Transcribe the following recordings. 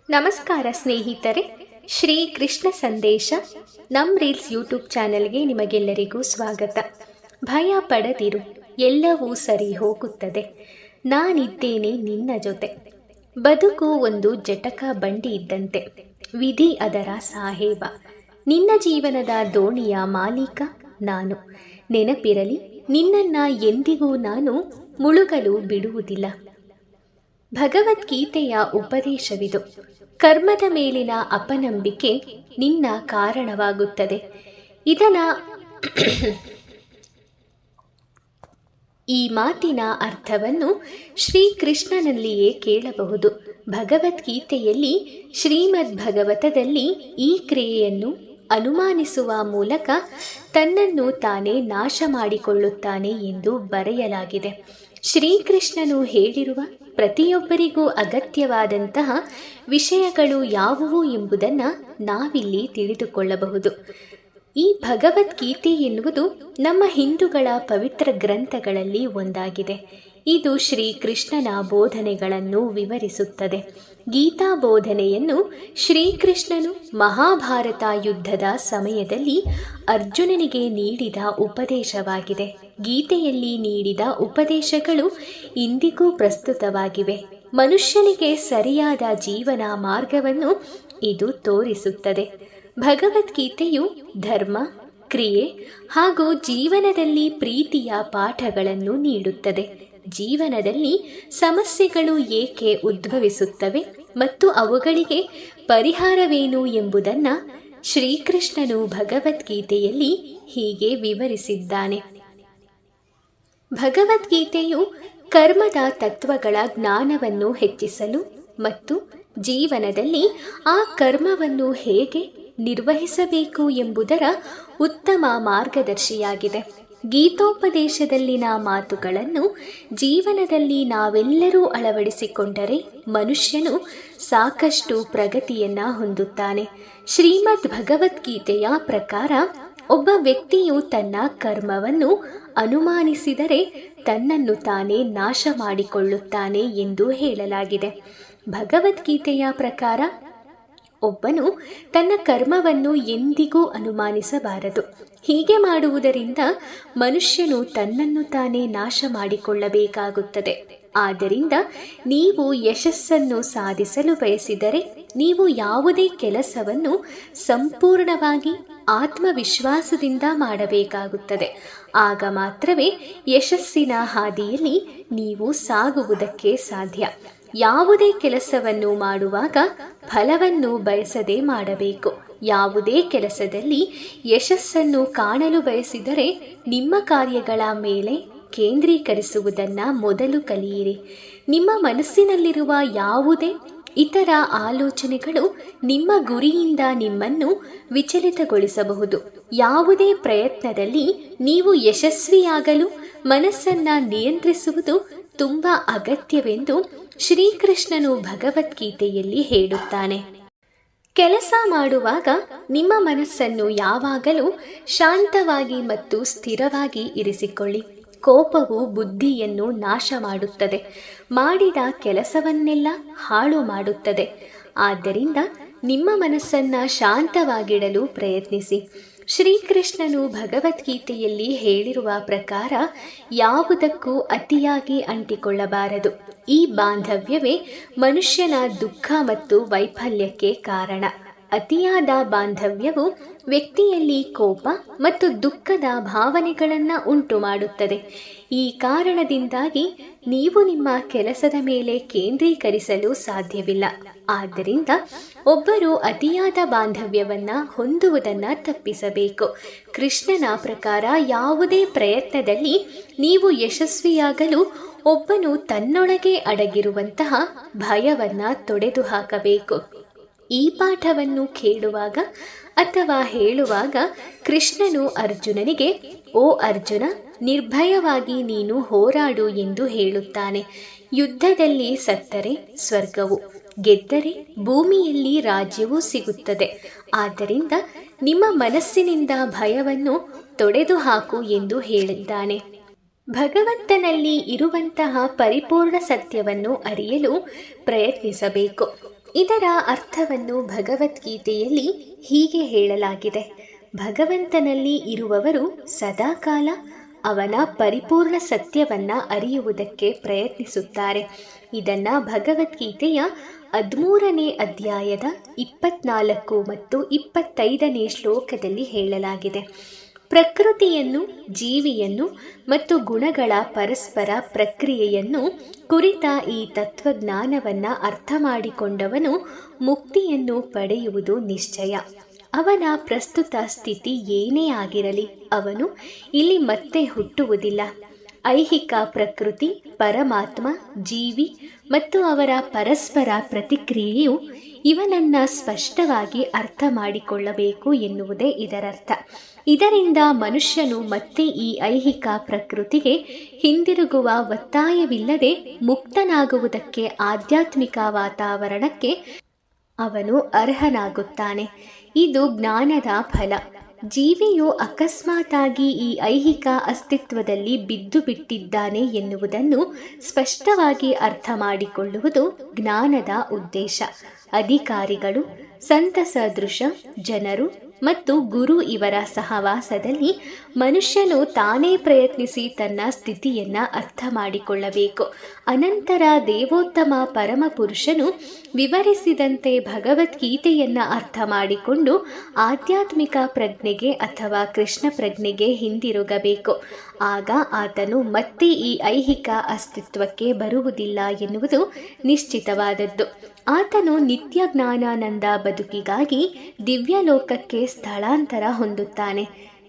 ನಮಸ್ಕಾರ ಸ್ನೇಹಿತರೆ, ಶ್ರೀ ಕೃಷ್ಣ ಸಂದೇಶ ನಮ್ಮ ರೀಲ್ಸ್ ಯೂಟ್ಯೂಬ್ ಚಾನೆಲ್ಗೆ ನಿಮಗೆಲ್ಲರಿಗೂ ಸ್ವಾಗತ. ಭಯ ಪಡದಿರು, ಎಲ್ಲವೂ ಸರಿ ಹೋಗುತ್ತದೆ. ನಾನಿದ್ದೇನೆ ನಿನ್ನ ಜೊತೆ. ಬದುಕು ಒಂದು ಜಟಕ ಬಂಡಿ ಇದ್ದಂತೆ, ವಿಧಿ ಅದರ ಸಾಹೇಬ. ನಿನ್ನ ಜೀವನದ ದೋಣಿಯ ಮಾಲೀಕ ನಾನು. ನೆನಪಿರಲಿ, ನಿನ್ನನ್ನ ಎಂದಿಗೂ ನಾನು ಮುಳುಗಲು ಬಿಡುವುದಿಲ್ಲ. ಭಗವದ್ಗೀತೆಯ ಉಪದೇಶವಿದು. ಕರ್ಮದ ಮೇಲಿನ ಅಪನಂಬಿಕೆ ನಿನ್ನ ಕಾರಣವಾಗುತ್ತದೆ. ಈ ಮಾತಿನ ಅರ್ಥವನ್ನು ಶ್ರೀಕೃಷ್ಣನಲ್ಲಿಯೇ ಕೇಳಬಹುದು. ಭಗವದ್ಗೀತೆಯಲ್ಲಿ ಶ್ರೀಮದ್ ಭಗವತದಲ್ಲಿ ಈ ಕ್ರಿಯೆಯನ್ನು ಅನುಮಾನಿಸುವ ಮೂಲಕ ತನ್ನನ್ನು ತಾನೇ ನಾಶ ಮಾಡಿಕೊಳ್ಳುತ್ತಾನೆ ಎಂದು ಬರೆಯಲಾಗಿದೆ. ಶ್ರೀಕೃಷ್ಣನು ಹೇಳಿರುವ ಪ್ರತಿಯೊಬ್ಬರಿಗೂ ಅಗತ್ಯವಾದಂತಹ ವಿಷಯಗಳು ಯಾವುವು ಎಂಬುದನ್ನು ನಾವಿಲ್ಲಿ ತಿಳಿದುಕೊಳ್ಳಬಹುದು. ಈ ಭಗವದ್ಗೀತೆ ಎನ್ನುವುದು ನಮ್ಮ ಹಿಂದೂಗಳ ಪವಿತ್ರ ಗ್ರಂಥಗಳಲ್ಲಿ ಒಂದಾಗಿದೆ. ಇದು ಶ್ರೀಕೃಷ್ಣನ ಬೋಧನೆಗಳನ್ನು ವಿವರಿಸುತ್ತದೆ. ಗೀತಾ ಬೋಧನೆಯನ್ನು ಶ್ರೀಕೃಷ್ಣನು ಮಹಾಭಾರತ ಯುದ್ಧದ ಸಮಯದಲ್ಲಿ ಅರ್ಜುನನಿಗೆ ನೀಡಿದ ಉಪದೇಶವಾಗಿದೆ. ಗೀತೆಯಲ್ಲಿ ನೀಡಿದ ಉಪದೇಶಗಳು ಇಂದಿಗೂ ಪ್ರಸ್ತುತವಾಗಿವೆ. ಮನುಷ್ಯನಿಗೆ ಸರಿಯಾದ ಜೀವನ ಮಾರ್ಗವನ್ನು ಇದು ತೋರಿಸುತ್ತದೆ. ಭಗವದ್ಗೀತೆಯು ಧರ್ಮ, ಕ್ರಿಯೆ ಹಾಗೂ ಜೀವನದಲ್ಲಿ ಪ್ರೀತಿಯ ಪಾಠಗಳನ್ನು ನೀಡುತ್ತದೆ. ಜೀವನದಲ್ಲಿ ಸಮಸ್ಯೆಗಳು ಏಕೆ ಉದ್ಭವಿಸುತ್ತವೆ ಮತ್ತು ಅವುಗಳಿಗೆ ಪರಿಹಾರವೇನು ಎಂಬುದನ್ನು ಶ್ರೀಕೃಷ್ಣನು ಭಗವದ್ಗೀತೆಯಲ್ಲಿ ಹೀಗೆ ವಿವರಿಸಿದ್ದಾನೆ. ಭಗವದ್ಗೀತೆಯು ಕರ್ಮದ ತತ್ವಗಳ ಜ್ಞಾನವನ್ನು ಹೆಚ್ಚಿಸಲು ಮತ್ತು ಜೀವನದಲ್ಲಿ ಆ ಕರ್ಮವನ್ನು ಹೇಗೆ ನಿರ್ವಹಿಸಬೇಕು ಎಂಬುದರ ಉತ್ತಮ ಮಾರ್ಗದರ್ಶಿಯಾಗಿದೆ. ಗೀತೋಪದೇಶದಲ್ಲಿನ ಮಾತುಗಳನ್ನು ಜೀವನದಲ್ಲಿ ನಾವೆಲ್ಲರೂ ಅಳವಡಿಸಿಕೊಂಡರೆ ಮನುಷ್ಯನು ಸಾಕಷ್ಟು ಪ್ರಗತಿಯನ್ನು ಹೊಂದುತ್ತಾನೆ. ಶ್ರೀಮದ್ ಭಗವದ್ಗೀತೆಯ ಪ್ರಕಾರ ಒಬ್ಬ ವ್ಯಕ್ತಿಯು ತನ್ನ ಕರ್ಮವನ್ನು ಅನುಮಾನಿಸಿದರೆ ತನ್ನನ್ನು ತಾನೇ ನಾಶ ಮಾಡಿಕೊಳ್ಳುತ್ತಾನೆ ಎಂದು ಹೇಳಲಾಗಿದೆ. ಭಗವದ್ಗೀತೆಯ ಪ್ರಕಾರ ಒಬ್ಬನು ತನ್ನ ಕರ್ಮವನ್ನು ಎಂದಿಗೂ ಅನುಮಾನಿಸಬಾರದು. ಹೀಗೆ ಮಾಡುವುದರಿಂದ ಮನುಷ್ಯನು ತನ್ನನ್ನು ತಾನೇ ನಾಶ ಮಾಡಿಕೊಳ್ಳಬೇಕಾಗುತ್ತದೆ. ಆದ್ದರಿಂದ ನೀವು ಯಶಸ್ಸನ್ನು ಸಾಧಿಸಲು ಬಯಸಿದರೆ ನೀವು ಯಾವುದೇ ಕೆಲಸವನ್ನು ಸಂಪೂರ್ಣವಾಗಿ ಆತ್ಮವಿಶ್ವಾಸದಿಂದ ಮಾಡಬೇಕಾಗುತ್ತದೆ. ಆಗ ಮಾತ್ರವೇ ಯಶಸ್ಸಿನ ಹಾದಿಯಲ್ಲಿ ನೀವು ಸಾಗುವುದಕ್ಕೆ ಸಾಧ್ಯ. ಯಾವುದೇ ಕೆಲಸವನ್ನು ಮಾಡುವಾಗ ಫಲವನ್ನು ಬಯಸದೆ ಮಾಡಬೇಕು. ಯಾವುದೇ ಕೆಲಸದಲ್ಲಿ ಯಶಸ್ಸನ್ನು ಕಾಣಲು ಬಯಸಿದರೆ ನಿಮ್ಮ ಕಾರ್ಯಗಳ ಮೇಲೆ ಕೇಂದ್ರೀಕರಿಸುವುದನ್ನು ಮೊದಲು ಕಲಿಯಿರಿ. ನಿಮ್ಮ ಮನಸ್ಸಿನಲ್ಲಿರುವ ಯಾವುದೇ ಇತರ ಆಲೋಚನೆಗಳು ನಿಮ್ಮ ಗುರಿಯಿಂದ ನಿಮ್ಮನ್ನು ವಿಚಲಿತಗೊಳಿಸಬಹುದು. ಯಾವುದೇ ಪ್ರಯತ್ನದಲ್ಲಿ ನೀವು ಯಶಸ್ವಿಯಾಗಲು ಮನಸ್ಸನ್ನು ನಿಯಂತ್ರಿಸುವುದು ತುಂಬ ಅಗತ್ಯವೆಂದು ಶ್ರೀಕೃಷ್ಣನು ಭಗವದ್ಗೀತೆಯಲ್ಲಿ ಹೇಳುತ್ತಾನೆ. ಕೆಲಸ ಮಾಡುವಾಗ ನಿಮ್ಮ ಮನಸ್ಸನ್ನು ಯಾವಾಗಲೂ ಶಾಂತವಾಗಿ ಮತ್ತು ಸ್ಥಿರವಾಗಿ ಇರಿಸಿಕೊಳ್ಳಿ. ಕೋಪವು ಬುದ್ಧಿಯನ್ನು ನಾಶ ಮಾಡುತ್ತದೆ, ಮಾಡಿದ ಕೆಲಸವನ್ನೆಲ್ಲ ಹಾಳು ಮಾಡುತ್ತದೆ. ಆದ್ದರಿಂದ ನಿಮ್ಮ ಮನಸ್ಸನ್ನು ಶಾಂತವಾಗಿಡಲು ಪ್ರಯತ್ನಿಸಿ. ಶ್ರೀಕೃಷ್ಣನು ಭಗವದ್ಗೀತೆಯಲ್ಲಿ ಹೇಳಿರುವ ಪ್ರಕಾರ ಯಾವುದಕ್ಕೂ ಅತಿಯಾಗಿ ಅಂಟಿಕೊಳ್ಳಬಾರದು. ಈ ಬಾಂಧವ್ಯವೇ ಮನುಷ್ಯನ ದುಃಖ ಮತ್ತು ವೈಫಲ್ಯಕ್ಕೆ ಕಾರಣ. ಅತಿಯಾದ ಬಾಂಧವ್ಯವು ವ್ಯಕ್ತಿಯಲ್ಲಿ ಕೋಪ ಮತ್ತು ದುಃಖದ ಭಾವನೆಗಳನ್ನು ಉಂಟು ಮಾಡುತ್ತದೆ. ಈ ಕಾರಣದಿಂದಾಗಿ ನೀವು ನಿಮ್ಮ ಕೆಲಸದ ಮೇಲೆ ಕೇಂದ್ರೀಕರಿಸಲು ಸಾಧ್ಯವಿಲ್ಲ. ಆದ್ದರಿಂದ ಒಬ್ಬರು ಅತಿಯಾದ ಬಾಂಧವ್ಯವನ್ನು ಹೊಂದುವುದನ್ನು ತಪ್ಪಿಸಬೇಕು. ಕೃಷ್ಣನ ಪ್ರಕಾರ ಯಾವುದೇ ಪ್ರಯತ್ನದಲ್ಲಿ ನೀವು ಯಶಸ್ವಿಯಾಗಲು ಒಬ್ಬನು ತನ್ನೊಳಗೆ ಅಡಗಿರುವಂತಹ ಭಯವನ್ನು ತೊಡೆದು ಹಾಕಬೇಕು. ಈ ಪಾಠವನ್ನು ಕೇಳುವಾಗ ಅಥವಾ ಹೇಳುವಾಗ ಕೃಷ್ಣನು ಅರ್ಜುನನಿಗೆ, ಓ ಅರ್ಜುನ, ನಿರ್ಭಯವಾಗಿ ನೀನು ಹೋರಾಡು ಎಂದು ಹೇಳುತ್ತಾನೆ. ಯುದ್ಧದಲ್ಲಿ ಸತ್ತರೆ ಸ್ವರ್ಗವು, ಗೆದ್ದರೆ ಭೂಮಿಯಲ್ಲಿ ರಾಜ್ಯವೂ ಸಿಗುತ್ತದೆ. ಆದ್ದರಿಂದ ನಿಮ್ಮ ಮನಸ್ಸಿನಿಂದ ಭಯವನ್ನು ತೊಡೆದು ಹಾಕು ಎಂದು ಹೇಳಿದ್ದಾನೆ. ಭಗವಂತನಲ್ಲಿ ಇರುವಂತಹ ಪರಿಪೂರ್ಣ ಸತ್ಯವನ್ನು ಅರಿಯಲು ಪ್ರಯತ್ನಿಸಬೇಕು. ಇದರ ಅರ್ಥವನ್ನು ಭಗವದ್ಗೀತೆಯಲ್ಲಿ ಹೀಗೆ ಹೇಳಲಾಗಿದೆ: ಭಗವಂತನಲ್ಲಿ ಇರುವವರು ಸದಾಕಾಲ ಅವನ ಪರಿಪೂರ್ಣ ಸತ್ಯವನ್ನ ಅರಿಯುವುದಕ್ಕೆ ಪ್ರಯತ್ನಿಸುತ್ತಾರೆ. ಇದನ್ನ ಭಗವದ್ಗೀತೆಯ 13ನೇ ಅಧ್ಯಾಯದ 24 ಮತ್ತು 25ನೇ ಶ್ಲೋಕದಲ್ಲಿ ಹೇಳಲಾಗಿದೆ. ಪ್ರಕೃತಿಯನ್ನು, ಜೀವಿಯನ್ನು ಮತ್ತು ಗುಣಗಳ ಪರಸ್ಪರ ಪ್ರಕ್ರಿಯೆಯನ್ನು ಕುರಿತ ಈ ತತ್ವಜ್ಞಾನವನ್ನು ಅರ್ಥ ಮಾಡಿಕೊಂಡವನು ಮುಕ್ತಿಯನ್ನು ಪಡೆಯುವುದು ನಿಶ್ಚಯ. ಅವನ ಪ್ರಸ್ತುತ ಸ್ಥಿತಿ ಏನೇ ಆಗಿರಲಿ, ಅವನು ಇಲ್ಲಿ ಮತ್ತೆ ಹುಟ್ಟುವುದಿಲ್ಲ. ಐಹಿಕ ಪ್ರಕೃತಿ, ಪರಮಾತ್ಮ, ಜೀವಿ ಮತ್ತು ಅವರ ಪರಸ್ಪರ ಪ್ರತಿಕ್ರಿಯೆಯು ಇವನನ್ನು ಸ್ಪಷ್ಟವಾಗಿ ಅರ್ಥ ಮಾಡಿಕೊಳ್ಳಬೇಕು ಎನ್ನುವುದೇ ಇದರರ್ಥ. ಇದರಿಂದ ಮನುಷ್ಯನು ಮತ್ತೆ ಈ ಐಹಿಕ ಪ್ರಕೃತಿಗೆ ಹಿಂದಿರುಗುವ ಒತ್ತಾಯವಿಲ್ಲದೆ ಮುಕ್ತನಾಗುವುದಕ್ಕೆ ಆಧ್ಯಾತ್ಮಿಕ ವಾತಾವರಣಕ್ಕೆ ಅವನು ಅರ್ಹನಾಗುತ್ತಾನೆ. ಇದು ಜ್ಞಾನದ ಫಲ. ಜೀವಿಯು ಅಕಸ್ಮಾತಾಗಿ ಈ ಐಹಿಕ ಅಸ್ತಿತ್ವದಲ್ಲಿ ಬಿದ್ದು ಬಿಟ್ಟಿದ್ದಾನೆ ಎನ್ನುವುದನ್ನು ಸ್ಪಷ್ಟವಾಗಿ ಅರ್ಥ ಮಾಡಿಕೊಳ್ಳುವುದು ಜ್ಞಾನದ ಉದ್ದೇಶ. ಅಧಿಕಾರಿಗಳು, ಸಂತ ಸದೃಶ ಜನರು ಮತ್ತು ಗುರು ಇವರ ಸಹವಾಸದಲ್ಲಿ ಮನುಷ್ಯನು ತಾನೇ ಪ್ರಯತ್ನಿಸಿ ತನ್ನ ಸ್ಥಿತಿಯನ್ನು ಅರ್ಥ ಮಾಡಿಕೊಳ್ಳಬೇಕು. ಅನಂತರ ದೇವೋತ್ತಮ ಪರಮಪುರುಷನು ವಿವರಿಸಿದಂತೆ ಭಗವದ್ಗೀತೆಯನ್ನು ಅರ್ಥ ಮಾಡಿಕೊಂಡು ಆಧ್ಯಾತ್ಮಿಕ ಪ್ರಜ್ಞೆಗೆ ಅಥವಾ ಕೃಷ್ಣ ಪ್ರಜ್ಞೆಗೆ ಹಿಂದಿರುಗಬೇಕು. ಆಗ ಆತನು ಮತ್ತೆ ಈ ಐಹಿಕ ಅಸ್ತಿತ್ವಕ್ಕೆ ಬರುವುದಿಲ್ಲ ಎನ್ನುವುದು ನಿಶ್ಚಿತವಾದದ್ದು. ಆತನು ನಿತ್ಯ ಜ್ಞಾನಾನಂದ ಬದುಕಿಗಾಗಿ ದಿವ್ಯಲೋಕಕ್ಕೆ ಸ್ಥಳಾಂತರ ಹೊಂದುತ್ತಾನೆ.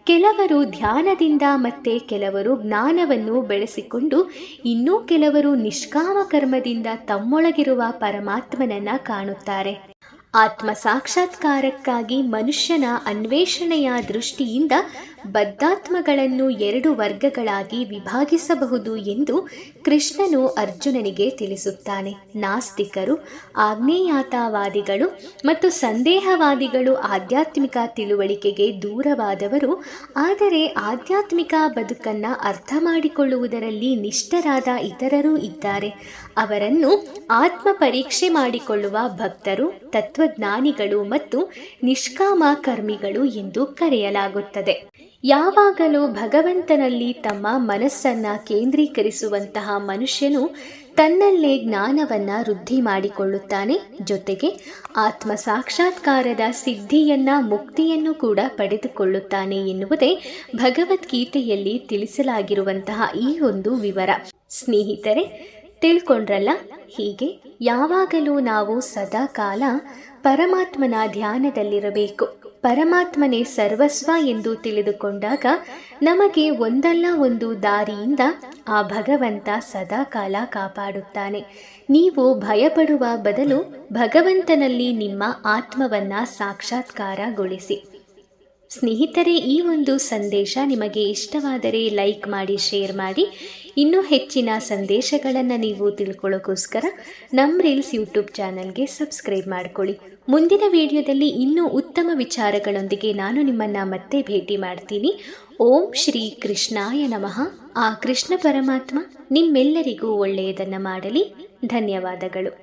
ಕೆಲವರು ಧ್ಯಾನದಿಂದ ಮತ್ತೆ ಕೆಲವರು ಜ್ಞಾನವನ್ನು ಬೆಳೆಸಿಕೊಂಡು ಇನ್ನೂ ಕೆಲವರು ನಿಷ್ಕಾಮ ಕರ್ಮದಿಂದ ತಮ್ಮೊಳಗಿರುವ ಪರಮಾತ್ಮನನ್ನು ಕಾಣುತ್ತಾರೆ. ಆತ್ಮ ಸಾಕ್ಷಾತ್ಕಾರಕ್ಕಾಗಿ ಮನುಷ್ಯನ ಅನ್ವೇಷಣೆಯ ದೃಷ್ಟಿಯಿಂದ ಬದ್ಧಾತ್ಮಗಳನ್ನು 2 ವರ್ಗಗಳಾಗಿ ವಿಭಾಗಿಸಬಹುದು ಎಂದು ಕೃಷ್ಣನು ಅರ್ಜುನನಿಗೆ ತಿಳಿಸುತ್ತಾನೆ. ನಾಸ್ತಿಕರು, ಆಗ್ನೇಯಾತವಾದಿಗಳು ಮತ್ತು ಸಂದೇಹವಾದಿಗಳು ಆಧ್ಯಾತ್ಮಿಕ ತಿಳುವಳಿಕೆಗೆ ದೂರವಾದವರು, ಆದರೆ ಆಧ್ಯಾತ್ಮಿಕ ಬದುಕನ್ನು ಅರ್ಥ ಮಾಡಿಕೊಳ್ಳುವುದರಲ್ಲಿ ನಿಷ್ಠರಾದ ಇತರರೂ ಇದ್ದಾರೆ. ಅವರನ್ನು ಆತ್ಮ ಪರೀಕ್ಷೆ ಮಾಡಿಕೊಳ್ಳುವ ಭಕ್ತರು, ತತ್ವಜ್ಞಾನಿಗಳು ಮತ್ತು ನಿಷ್ಕಾಮ ಕರ್ಮಿಗಳು ಎಂದು ಕರೆಯಲಾಗುತ್ತದೆ. ಯಾವಾಗಲೂ ಭಗವಂತನಲ್ಲಿ ತಮ್ಮ ಮನಸ್ಸನ್ನು ಕೇಂದ್ರೀಕರಿಸುವಂತಹ ಮನುಷ್ಯನು ತನ್ನಲ್ಲೇ ಜ್ಞಾನವನ್ನು ವೃದ್ಧಿ ಮಾಡಿಕೊಳ್ಳುತ್ತಾನೆ. ಜೊತೆಗೆ ಆತ್ಮ ಸಾಕ್ಷಾತ್ಕಾರದ ಸಿದ್ಧಿಯನ್ನು, ಮುಕ್ತಿಯನ್ನು ಕೂಡ ಪಡೆದುಕೊಳ್ಳುತ್ತಾನೆ ಎನ್ನುವುದೇ ಭಗವದ್ಗೀತೆಯಲ್ಲಿ ತಿಳಿಸಲಾಗಿರುವಂತಹ ಈ ಒಂದು ವಿವರ. ಸ್ನೇಹಿತರೆ, ತಿಳ್ಕೊಂಡ್ರಲ್ಲ? ಹೀಗೆ ಯಾವಾಗಲೂ ನಾವು ಸದಾಕಾಲ ಪರಮಾತ್ಮನ ಧ್ಯಾನದಲ್ಲಿರಬೇಕು. ಪರಮಾತ್ಮನೇ ಸರ್ವಸ್ವ ಎಂದು ತಿಳಿದುಕೊಂಡಾಗ ನಮಗೆ ಒಂದಲ್ಲ ಒಂದು ದಾರಿಯಿಂದ ಆ ಭಗವಂತ ಸದಾಕಾಲ ಕಾಪಾಡುತ್ತಾನೆ. ನೀವು ಭಯಪಡುವ ಬದಲು ಭಗವಂತನಲ್ಲಿ ನಿಮ್ಮ ಆತ್ಮವನ್ನು ಸಾಕ್ಷಾತ್ಕಾರಗೊಳಿಸಿ. ಸ್ನೇಹಿತರೆ, ಈ ಒಂದು ಸಂದೇಶ ನಿಮಗೆ ಇಷ್ಟವಾದರೆ ಲೈಕ್ ಮಾಡಿ, ಶೇರ್ ಮಾಡಿ. ಇನ್ನೂ ಹೆಚ್ಚಿನ ಸಂದೇಶಗಳನ್ನು ನೀವು ತಿಳ್ಕೊಳ್ಳೋಕ್ಕೋಸ್ಕರ ನಮ್ಮ ರೀಲ್ಸ್ ಯೂಟ್ಯೂಬ್ ಚಾನಲ್ಗೆ ಸಬ್ಸ್ಕ್ರೈಬ್ ಮಾಡ್ಕೊಳ್ಳಿ. ಮುಂದಿನ ವಿಡಿಯೋದಲ್ಲಿ ಇನ್ನೂ ಉತ್ತಮ ವಿಚಾರಗಳೊಂದಿಗೆ ನಾನು ನಿಮ್ಮನ್ನು ಮತ್ತೆ ಭೇಟಿ ಮಾಡ್ತೀನಿ. ಓಂ ಶ್ರೀ ಕೃಷ್ಣಾಯ ನಮಃ. ಆ ಕೃಷ್ಣ ಪರಮಾತ್ಮ ನಿಮ್ಮೆಲ್ಲರಿಗೂ ಒಳ್ಳೆಯದನ್ನು ಮಾಡಲಿ. ಧನ್ಯವಾದಗಳು.